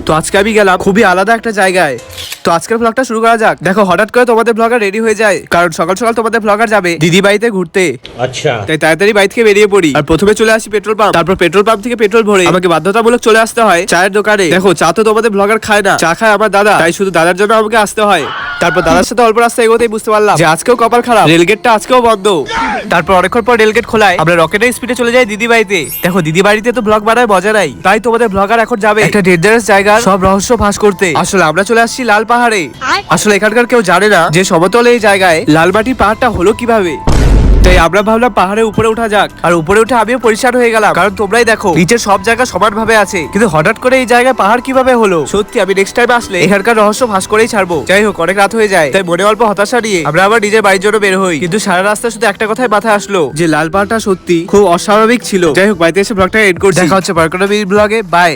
তো আজকে আমি গেলাম খুবই আলাদা একটা জায়গায়। তো আজকের ব্লগটা শুরু করা যাক। দেখো হঠাৎ করে তোমাদের ব্লগার রেডি হয়ে যায়, কারণ সকাল সকাল তোমাদের ব্লগার যাবে দিদি বাড়িতে ঘুরতে। আচ্ছা, তাই তাড়াতাড়ি বাড়ি থেকে বেরিয়ে পড়ি। আর প্রথমে চলে আসি পেট্রোল পাম্প। তারপর পেট্রোল পাম্প থেকে পেট্রোল ভরে আমাকে বাধ্যতামূলক চলে আসতে হয় চায়ের দোকানে। দেখো চা তো তোমাদের ব্লগার খায় না, চা খায় আমার দাদা, তাই শুধু দাদার জন্য আমাকে আসতে হয়। তারপর দাদার সাথে অল্প রাস্তা এগোতেই বুঝতে পারলাম যে আজকেও কপাল খারাপ, রেলগেটটা আজকেও বন্ধ। তারপর অনেকক্ষণ পর রেলগেট খোলায় আমরা রকেটের স্পিডে চলে যাই দিদি বাড়িতে। দেখো দিদি বাড়িতে তো ব্লগ বানায় মজা নাই, তাই তোমাদের ব্লগার এখন যাবে একটা ডেঞ্জারাস জায়গার সব রহস্য ফাঁস করতে। আসলে আমরা চলে আসছি লাল পাহাড়ে। আসলে এখানকার কেউ জানে না যে সমতল এই জায়গায় লাল মাটির পাহাড়টা হলো কিভাবে। তাই আমরা ভাবলাম পাহাড়ের উপরে উঠা যাক। আর উপরে উঠে আমিও পরিষ্কার হয়ে গেলাম, কারণ তোমরাই দেখো নিচের সব জায়গা সমান ভাবে আছে, কিন্তু হঠাৎ করে এই জায়গায় পাহাড় কিভাবে হলো। সত্যি আমি নেক্সট টাইম আসলে এখানকার রহস্য ফাঁস করেই ছাড়বো। যাই হোক অনেক রাত হয়ে যায়, তাই মনে অল্প হতাশা নিয়ে আমরা আবার নিজের বাড়ির জন্য বের হই। কিন্তু সারা রাস্তা শুধু একটা কথাই মাথায় আসলো যে লাল পাহাড়টা সত্যি খুব অস্বাভাবিক ছিল। যাই হোক বাড়িতে এসে ব্লগটা এড করছি। দেখা হচ্ছে পরবর্তী ব্লগে, বাই।